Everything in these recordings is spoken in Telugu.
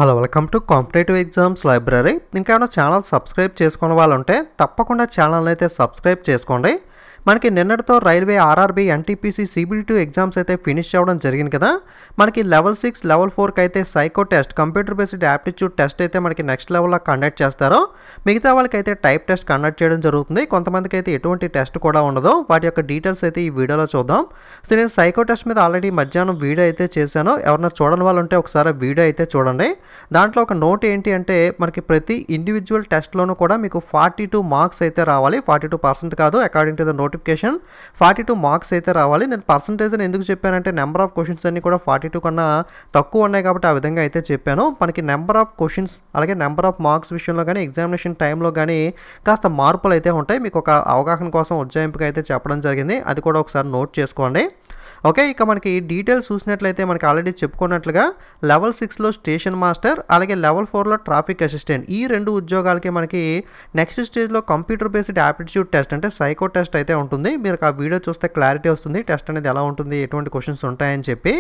Hello welcome to competitive exams library. ఇంకా ఏమైనా ఛానల్ సబ్స్క్రైబ్ చేసుకున్న వాళ్ళు ఉంటే తప్పకుండా ఛానల్ అయితే సబ్స్క్రైబ్ చేసుకోండి. మనకి నిన్నటితో railway RRB NTPC CBT2 exams అయితే ఫినిష్ అవ్వడం జరిగింది కదా. మనకి లెవెల్ 6 లెవెల్ 4కి అయితే psycho test computer based aptitude test అయితే మనకి నెక్స్ట్ లెవెల్లో కండక్ట్ చేస్తారో, మిగతా వాళ్ళకి అయితే టైప్ టెస్ట్ కండక్ట్ చేయడం జరుగుతుంది. కొంతమందికి అయితే ఎటువంటి టెస్ట్ కూడా ఉండదు. వాటి యొక్క డీటెయిల్స్ అయితే ఈ వీడియోలో చూద్దాం. సో నేను సైకో టెస్ట్ మీద ఆల్రెడీ మధ్యాహ్నం వీడియో అయితే చేశాను. ఎవరైనా చూడని వాళ్ళు ఉంటే ఒకసారి వీడియో అయితే చూడండి. దాంట్లో ఒక నోట్ ఏంటి అంటే, మనకి ప్రతి ఇండివిజువల్ టెస్ట్లోనూ కూడా మీకు 42 మార్క్స్ అయితే రావాలి. 42% కాదు, according to the notification 42 marks అయితే రావాలి. నేను పర్సంటేజ్ అని ఎందుకు చెప్పానంటే, నెంబర్ ఆఫ్ క్వశ్చన్స్ అన్ని కూడా 42 కన్నా తక్కువ ఉన్నాయి కాబట్టి ఆ విధంగా అయితే చెప్పాను. మనకి నెంబర్ ఆఫ్ క్వశ్చన్స్ అలాగే నెంబర్ ఆఫ్ మార్క్స్ విషయంలో కానీ ఎగ్జామినేషన్ టైంలో కానీ కాస్త మార్పులు అయితే ఉంటాయి. మీకు ఒక అవగాహన కోసం ఉజ్జాయింపుగా అయితే చెప్పడం జరిగింది. అది కూడా ఒకసారి నోట్ చేసుకోండి. ఓకే, ఇక మనకి డీటెయిల్స్ చూసినట్లయితే మనకి ఆల్రెడీ చెప్పుకున్నట్లుగా లెవెల్ 6లో స్టేషన్ మాస్టర్ అలాగే లెవెల్ 4లో ట్రాఫిక్ అసిస్టెంట్, ఈ రెండు ఉద్యోగాలకి మనకి నెక్స్ట్ స్టేజ్లో కంప్యూటర్ బేస్డ్ యాప్టిట్యూడ్ టెస్ట్ అంటే సైకో టెస్ట్ అయితే ఉంటుంది. మీరు ఆ వీడియో చూస్తే క్లారిటీ వస్తుంది టెస్ట్ అనేది ఎలా ఉంటుంది, ఎటువంటి క్వశ్చన్స్ ఉంటాయని చెప్పి.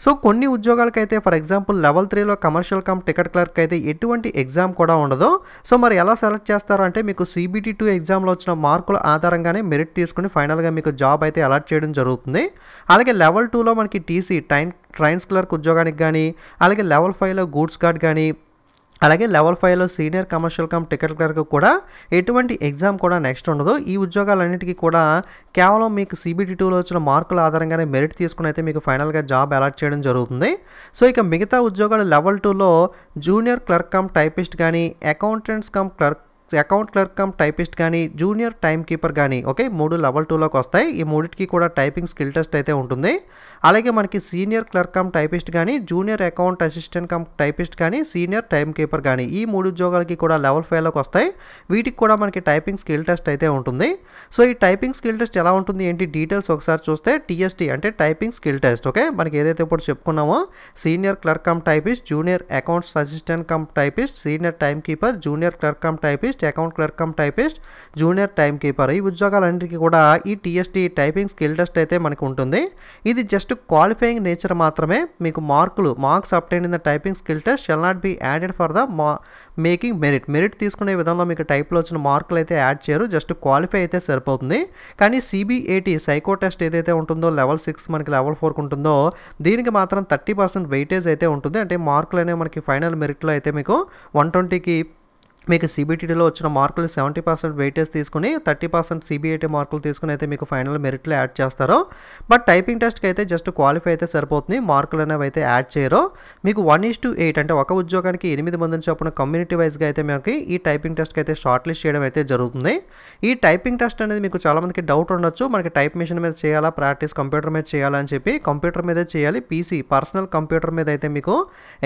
సో కొన్ని ఉద్యోగాలకైతే ఫర్ ఎగ్జాంపుల్ లెవెల్ 3లో కమర్షియల్ కమ్ టికెట్ క్లర్క్ అయితే ఎటువంటి ఎగ్జామ్ కూడా ఉండదు. సో మరి ఎలా సెలెక్ట్ చేస్తారు అంటే, మీకు CBT2 ఎగ్జామ్లో వచ్చిన మార్కుల ఆధారంగానే మెరిట్ తీసుకుని ఫైనల్గా మీకు జాబ్ అయితే అలాట్ చేయడం జరుగుతుంది. అలాగే లెవెల్ 2లో మనకి TC ట్రైన్స్ క్లర్క్ ఉద్యోగానికి కానీ, అలాగే లెవెల్ 5లో గూడ్స్ గార్డ్ కానీ, అలాగే లెవెల్ 5లో senior commercial cum ticket clerk కూడా ఎటువంటి ఎగ్జామ్ కూడా నెక్స్ట్ ఉండదు. ఈ ఉద్యోగాలన్నిటికీ కూడా కేవలం మీకు CBT2లో వచ్చిన మార్కుల ఆధారంగానే మెరిట్ తీసుకుని అయితే మీకు ఫైనల్గా జాబ్ అలాట్ చేయడం జరుగుతుంది. సో ఇక మిగతా ఉద్యోగాలు లెవెల్ 2లో జూనియర్ క్లర్క్ కమ్ టైపిస్ట్ కానీ, అకౌంట్ క్లర్క్ కమ్ టైపిస్ట్ కానీ, జూనియర్ టైమ్ కీపర్ కానీ, ఓకే, 3 లెవెల్ 2లోకి వస్తాయి. ఈ మూడింటికి కూడా టైపింగ్ స్కిల్ టెస్ట్ అయితే ఉంటుంది. అలాగే మనకి సీనియర్ క్లర్క్ కమ్ టైపిస్ట్ కానీ, junior account assistant cum typist కానీ, సీనియర్ టైమ్ కీపర్ కానీ, ఈ 3 ఉద్యోగాలకి కూడా లెవెల్ 5లోకి వస్తాయి. వీటికి కూడా మనకి టైపింగ్ స్కిల్ టెస్ట్ అయితే ఉంటుంది. సో ఈ టైపింగ్ స్కిల్ టెస్ట్ ఎలా ఉంటుంది ఏంటి డీటెయిల్స్ ఒకసారి చూస్తే, TST అంటే టైపింగ్ స్కిల్ టెస్ట్. ఓకే, మనకి ఏదైతే ఇప్పుడు చెప్పుకున్నామో senior clerk cum typist, junior accounts assistant cum typist, senior time keeper, junior clerk cum typist, account clerk cum typist, junior time keeper, ఈ ఉద్యోగాలన్నింటికి కూడా ఈ TST టైపింగ్ స్కిల్ టెస్ట్ అయితే మనకు ఉంటుంది. ఇది జస్ట్ క్వాలిఫైయింగ్ నేచర్ మాత్రమే. మీకు marks obtained in the typing skill test shall not be added for the making merit తీసుకునే విధంలో మీకు టైప్లో వచ్చిన మార్కులు అయితే యాడ్ చేయరు. జస్ట్ క్వాలిఫై అయితే సరిపోతుంది. కానీ CBAT సైకో టెస్ట్ ఏదైతే ఉంటుందో లెవెల్ 6 మనకి లెవెల్ 4కి ఉంటుందో, దీనికి మాత్రం 30% వెయిటేజ్ అయితే ఉంటుంది. అంటే మార్కులు అనేవి మనకి ఫైనల్ మెరిట్లో అయితే మీకు 120కి మీకు CBTలో వచ్చిన మార్కులు 70% వెయిటేజ్ తీసుకుని 30% CBAT మార్కులు తీసుకుని అయితే మీకు ఫైనల్ మెరిట్లో యాడ్ చేస్తారు. బట్ టైపింగ్ టెస్ట్కి అయితే జస్ట్ క్వాలిఫై అయితే సరిపోతుంది, మార్కులు అనేవి అయితే యాడ్ చేయరు. మీకు 1:8 అంటే ఒక ఉద్యోగానికి 8 మందిని చొప్పున కమ్యూనిటీ వైజ్గా అయితే మనకి ఈ టైపింగ్ టెస్ట్కి అయితే షార్ట్ లిస్ట్ చేయడం అయితే జరుగుతుంది. ఈ టైపింగ్ టెస్ట్ అనేది మీకు చాలామందికి డౌట్ ఉండొచ్చు, మనకి టైప్ మిషన్ మీద చేయాలా, ప్రాక్టీస్ కంప్యూటర్ మీద చేయాలా అని చెప్పి. కంప్యూటర్ మీదే చేయాలి. పర్సనల్ కంప్యూటర్ మీద అయితే మీకు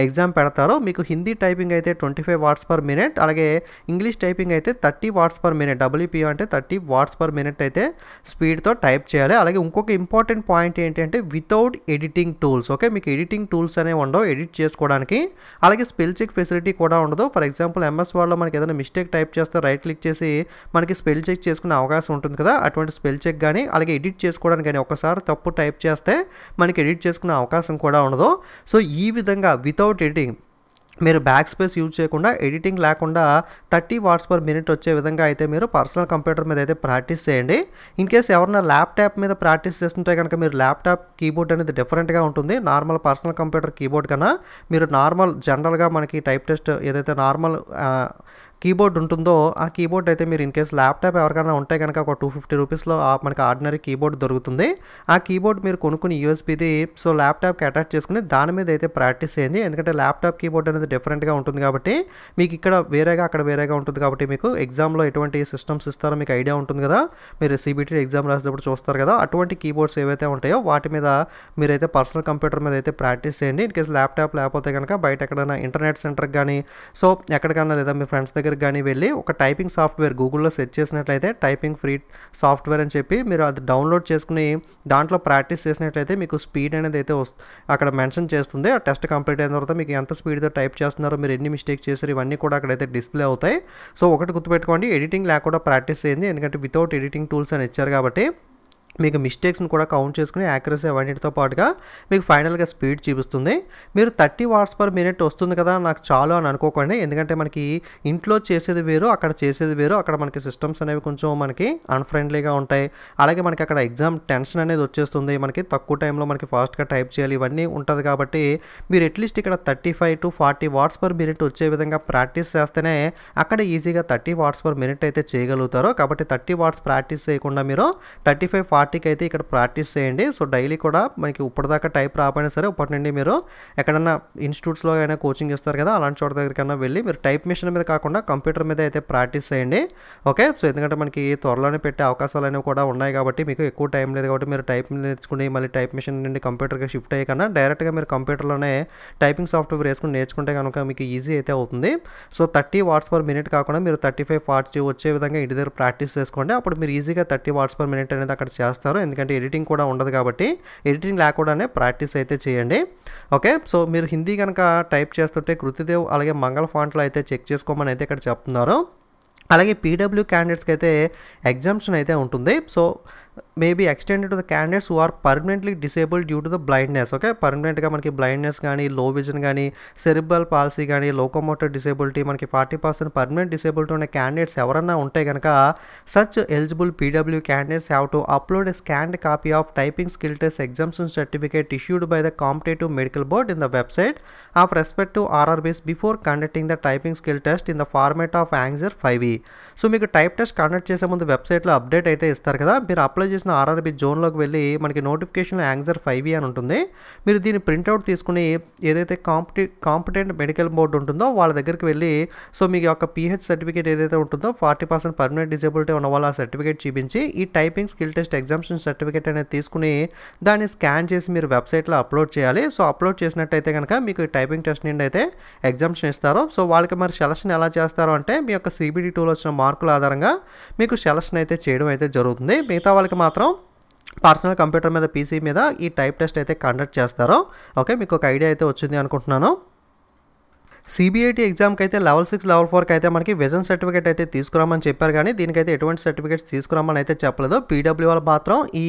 ఎగ్జామ్ పెడతారు. మీకు హిందీ టైపింగ్ అయితే 25 వాట్స్ పర్ మినిట్, అలాగే ఇంగ్లీష్ టైపింగ్ అయితే 30 వాట్స్ పర్ మినిట్, WP అంటే 30 వాట్స్ పర్ మినిట్ అయితే స్పీడ్తో టైప్ చేయాలి. అలాగే ఇంకొక ఇంపార్టెంట్ పాయింట్ ఏంటంటే వితౌట్ ఎడిటింగ్ టూల్స్. ఓకే, మీకు ఎడిటింగ్ టూల్స్ అనేవి ఉండవు ఎడిట్ చేసుకోవడానికి. అలాగే స్పెల్ చెక్ ఫెసిలిటీ కూడా ఉండదు. ఫర్ ఎగ్జాంపుల్ MS వర్డ్లో మనకి ఏదైనా మిస్టేక్ టైప్ చేస్తే రైట్ క్లిక్ చేసి మనకి స్పెల్ చెక్ చేసుకునే అవకాశం ఉంటుంది కదా, అటువంటి స్పెల్ చెక్ కానీ అలాగే ఎడిట్ చేసుకోవడానికి కానీ ఒకసారి తప్పు టైప్ చేస్తే మనకి ఎడిట్ చేసుకునే అవకాశం కూడా ఉండదు. సో ఈ విధంగా వితౌట్ ఎడిటింగ్ మీరు బ్యాక్ స్పేస్ యూజ్ చేయకుండా, ఎడిటింగ్ లేకుండా 30 వాట్స్ పర్ మినిట్ వచ్చే విధంగా అయితే మీరు పర్సనల్ కంప్యూటర్ మీద అయితే ప్రాక్టీస్ చేయండి. ఇన్ కేస్ ఎవరైనా ల్యాప్టాప్ మీద ప్రాక్టీస్ చేస్తుంటే కనుక మీరు ల్యాప్టాప్ కీబోర్డ్ అనేది డిఫరెంట్గా ఉంటుంది. నార్మల్ పర్సనల్ కంప్యూటర్ కీబోర్డ్ కన్నా మీరు జనరల్గా మనకి టైప్ టెస్ట్ ఏదైతే నార్మల్ కీబోర్డ్ ఉంటుందో ఆ కీబోర్డ్ అయితే మీరు ఇన్ కేస్ ల్యాప్టాప్ ఎవరికైనా ఉంటే కనుక ఒక 250 రూపీస్లో మనకి ఆర్డినరీ కీబోర్డ్ దొరుకుతుంది. ఆ కీబోర్డ్ మీరు కొనుక్కుని USBది సో ల్యాప్టాప్కి అటాచ్ చేసుకుని దాని మీద అయితే ప్రాక్టీస్ చేయండి. ఎందుకంటే ల్యాప్టాప్ కీబోర్డ్ అనేది డిఫరెంట్గా ఉంటుంది కాబట్టి మీకు ఇక్కడ వేరేగా అక్కడ వేరేగా ఉంటుంది కాబట్టి మీకు ఎగ్జామ్లో ఎటువంటి సిస్టమ్స్ ఇస్తారో మీకు ఐడియా ఉంటుంది కదా, మీరు CBT ఎగ్జామ్ రాసేటప్పుడు చూస్తారు కదా, అటువంటి కీబోర్డ్స్ ఏవైతే ఉంటాయో వాటి మీద మీరైతే పర్సనల్ కంప్యూటర్ మీద అయితే ప్రాక్టీస్ చేయండి. ఇన్ కేస్ ల్యాప్టాప్ లేకపోతే కనుక బయట ఎక్కడైనా ఇంటర్నెట్ సెంటర్కి కానీ సో ఎక్కడికైనా లేదా మీ ఫ్రెండ్స్ దగ్గర కానీ వెళ్ళి ఒక టైపింగ్ సాఫ్ట్వేర్ గూగుల్లో సెర్చ్ చేసినట్లయితే టైపింగ్ ఫ్రీ సాఫ్ట్వేర్ అని చెప్పి మీరు అది డౌన్లోడ్ చేసుకుని దాంట్లో ప్రాక్టీస్ చేసినట్లయితే మీకు స్పీడ్ అనేది అయితే అక్కడ మెన్షన్ చేస్తుంది. ఆ టెస్ట్ కంప్లీట్ అయిన తర్వాత మీకు ఎంత స్పీడ్తో టైప్ చేస్తున్నారో, మీరు ఎన్ని మిస్టేక్స్ చేశారు, ఇవన్నీ కూడా అక్కడైతే డిస్ప్లే అవుతాయి. సో ఒకటి గుర్తుపెట్టుకోండి, ఎడిటింగ్ లేకుండా ప్రాక్టీస్ చేయండి. ఎందుకంటే వితౌట్ ఎడిటింగ్ టూల్స్ అని ఇచ్చారు కాబట్టి మీకు మిస్టేక్స్ని కూడా కౌంట్ చేసుకుని యాక్యురసీ అవన్నిటితో పాటుగా మీకు ఫైనల్గా స్పీడ్ చూపిస్తుంది. మీరు 30 వాట్స్ పర్ మినిట్ వస్తుంది కదా నాకు చాలు అని అనుకోకండి. ఎందుకంటే మనకి ఇంట్లో చేసేది వేరు, అక్కడ చేసేది వేరు. అక్కడ మనకి సిస్టమ్స్ అనేవి కొంచెం మనకి అన్‌ఫ్రెండ్లీగా ఉంటాయి. అలాగే మనకి అక్కడ ఎగ్జామ్ టెన్షన్ అనేది వచ్చేస్తుంది. మనకి తక్కువ టైంలో మనకి ఫాస్ట్గా టైప్ చేయాలి, ఇవన్నీ ఉంటుంది కాబట్టి మీరు అట్లీస్ట్ ఇక్కడ 35 to 40 వాట్స్ పర్ మినిట్ వచ్చే విధంగా ప్రాక్టీస్ చేస్తేనే అక్కడ ఈజీగా 30 వాట్స్ పర్ మినిట్ అయితే చేయగలుగుతారు. కాబట్టి 30 వాట్స్ ప్రాక్టీస్ చేయకుండా మీరు 35-40 అయితే ఇక్కడ ప్రాక్టీస్ చేయండి. సో డైలీ కూడా మనకి ఇప్పటిదాకా టైప్ రాకపోయినా సరే ఇప్పటి నుండి మీరు ఎక్కడన్నా ఇన్స్టిట్యూట్స్లో అయినా కోచింగ్ ఇస్తారు కదా, అలాంటి చోట దగ్గరికన్నా వెళ్ళి మీరు టైప్ మిషన్ మీద కాకుండా కంప్యూటర్ మీద అయితే ప్రాక్టీస్ చేయండి. ఓకే, సో ఎందుకంటే మనకి త్వరలోనే పెట్టే అవకాశాలు అనేవి కూడా ఉన్నాయి కాబట్టి మీకు ఎక్కువ టైం లేదు కాబట్టి మీరు టైప్ నేర్చుకుని మళ్ళీ టైప్ మిషన్ నుండి కంప్యూటర్కి షిఫ్ట్ అయ్యే కన్నా డైరెక్ట్గా మీరు కంప్యూటర్లోనే టైపింగ్ సాఫ్ట్వేర్ వేసుకుని నేర్చుకుంటే కనుక మీకు ఈజీ అయితే అవుతుంది. సో 30 వాట్స్ పర్ మినిట్ కాకుండా మీరు 35-40 వచ్చే విధంగా ఇంటి దగ్గర ప్రాక్టీస్ చేసుకోండి. అప్పుడు మీరు ఈజీగా 30 వాట్స్ పర్ మినిట్ అనేది అక్కడ చేస్తారు. ఎందుకంటే ఎడిటింగ్ కూడా ఉండదు కాబట్టి ఎడిటింగ్ లేకుండానే ప్రాక్టీస్ అయితే చేయండి. ఓకే, సో మీరు హిందీ కనుక టైప్ చేస్తుంటే కృతిదేవ్ అలాగే మంగళ ఫాంట్లో అయితే చెక్ చేసుకోమని అయితే ఇక్కడ చెప్తున్నారు. అలాగే పీడబ్ల్యూ క్యాండిడేట్స్కి అయితే ఎగ్జామ్షన్ అయితే ఉంటుంది. So maybe extended to the candidates who are permanently disabled due to the blindness. Okay, పర్మనెంట్గా మనకి బ్లైండ్నెస్ కానీ, లో విజన్ కానీ, సెరిబ్రల్ పాలసీ కానీ, లోకోమోటర్ డిసేబిలిటీ, మనకి 40% పర్మనెంట్ డిసేబిలిటీ ఉన్న క్యాండిడేట్స్ ఎవరన్నా ఉంటే కనుక such eligible PW candidates have to upload a scanned copy of typing skill test exemption certificate issued by the competitive medical board in the website of respective RRBs before conducting the typing skill test in the format of annexure 5E. So మీకు టైప్ టెస్ట్ కండక్ట్ చేసే ముందు వెబ్సైట్లో అప్డేట్ అయితే ఇస్తారు కదా, మీరు అప్లై చేసిన RRB జోన్లోకి వెళ్ళి మనకి నోటిఫికేషన్లో యాంగ్జర్ 5E అని ఉంటుంది. మీరు దీన్ని ప్రింట్అవుట్ తీసుకుని ఏదైతే కాంపిటెంట్ మెడికల్ బోర్డు ఉంటుందో వాళ్ళ దగ్గరికి వెళ్ళి సో మీకు యొక్క PH సర్టిఫికేట్ ఏదైతే ఉంటుందో 40% పర్మనెంట్ డిసేబిలిటీ ఉన్న వాళ్ళు ఆ సర్టిఫికేట్ చూపించి ఈ typing skill test exemption certificate అనేది తీసుకుని దాన్ని స్కాన్ చేసి మీరు వెబ్సైట్లో అప్లోడ్ చేయాలి. సో అప్లోడ్ చేసినట్టయితే కనుక మీకు టైపింగ్ టెస్ట్ నుండి అయితే ఎగ్జామ్షన్ ఇస్తారు. సో వాళ్ళకి మరి సెలక్షన్ ఎలా చేస్తారు అంటే మీ యొక్క CBT 2లో వచ్చిన మార్కుల ఆధారంగా మీకు సెలక్షన్ అయితే చేయడం అయితే జరుగుతుంది. మిగతా వాళ్ళకి మాత్రం పర్సనల్ కంప్యూటర్ మీద PC మీద ఈ టైప్ టెస్ట్ అయితే కండక్ట్ చేస్తారు. ఓకే, మీకు ఒక ఐడియా అయితే వచ్చింది అనుకుంటున్నాను. CBIT ఎగ్జామ్కి అయితే లెవెల్ 6 లెవెల్ 4కి అయితే మనకి విజన్ సర్టిఫికేట్ అయితే తీసుకురామని చెప్పారు, కానీ దీనికైతే ఎటువంటి సర్టిఫికేట్స్ తీసుకురామని అయితే చెప్పలేదు. పీడబ్ల్యూ వాళ్ళు మాత్రం ఈ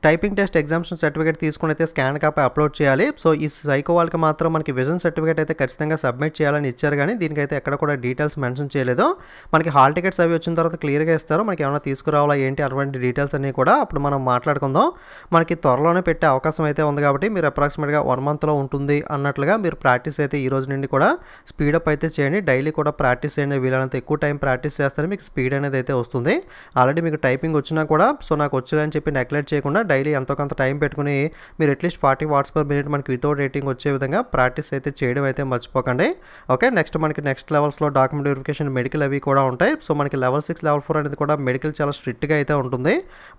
టైపింగ్ టెస్ట్ ఎగ్జామ్షన్ సర్టిఫికేట్ తీసుకుని అయితే స్కాన్ కాపీ అప్లోడ్ చేయాలి. సో ఈ సైకో వాళ్ళకి మాత్రం మనకి విజన్ సర్టిఫికేట్ అయితే ఖచ్చితంగా సబ్మిట్ చేయాలని ఇచ్చారు, కానీ దీనికైతే ఎక్కడ కూడా డీటెయిల్స్ మెన్షన్ చేయలేదు. మనకి హాల్ టికెట్స్ అవి వచ్చిన తర్వాత క్లియర్గా ఇస్తారు. మనకి ఏమైనా తీసుకురావాలా ఏంటి అటువంటి డీటెయిల్స్ అన్నీ కూడా అప్పుడు మనం మాట్లాడుకుందాం. మనకి త్వరలోనే పెట్టే అవకాశం అయితే ఉంది కాబట్టి మీరు అప్రాక్సిమేట్గా 1 మంత్లో ఉంటుంది అన్నట్లుగా మీరు ప్రాక్టీస్ అయితే ఈ రోజు నుండి కూడా స్పీడప్ అయితే చేయండి. డైలీ కూడా ప్రాక్టీస్ చేయండి. వీలైనంత ఎక్కువ టైం ప్రాక్టీస్ చేస్తే మీకు స్పీడ్ అనేది అయితే వస్తుంది. ఆల్రెడీ మీకు టైపింగ్ వచ్చినా కూడా సో నాకు వచ్చేదని చెప్పి నెగ్లెక్ట్ చేయకుండా డైలీ ఎంతో కొంత టైం పెట్టుకుని మీరు అట్లీస్ట్ 40 వాట్స్ పర్ మినిట్ మనకి వితౌట్ రేటింగ్ వచ్చే విధంగా ప్రాక్టీస్ అయితే చేయడం అయితే మర్చిపోకండి. ఓకే, మనకి నెక్స్ట్ లెవెల్స్లో డాక్యుమెంట్ వెరిఫికేషన్ మెడికల్ అవి కూడా ఉంటాయి. సో మనకి లెవెల్ 6 లెవెల్ 4 అనేది కూడా మెడికల్ చాలా స్ట్రిక్ట్గా అయితే ఉంటుంది.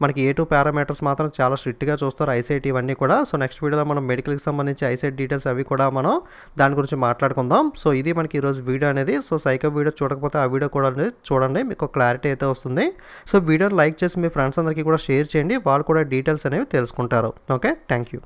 మనకి A2 పారామీటర్స్ మాత్రం చాలా స్ట్రిక్ట్గా చూస్తారు, ఐసైట్ ఇవన్నీ కూడా. సో నెక్స్ట్ వీడియోలో మనం మెడికల్కి సంబంధించి ఐసైట్ డీటెయిల్స్ అవి కూడా మనం దాని గురించి మాట్లాడుకుందాం. సో ఇది మనకి ఈరోజు వీడియో అనేది. సో సైకో వీడియో చూడకపోతే ఆ వీడియో కూడా చూడండి, మీకు క్లారిటీ అయితే వస్తుంది. సో వీడియోని లైక్ చేసి మీ ఫ్రెండ్స్ అందరికీ కూడా షేర్ చేయండి, వాళ్ళు కూడా డీటెయిల్స్ అనేవి తెలుసుకుంటారు. Okay, thank you.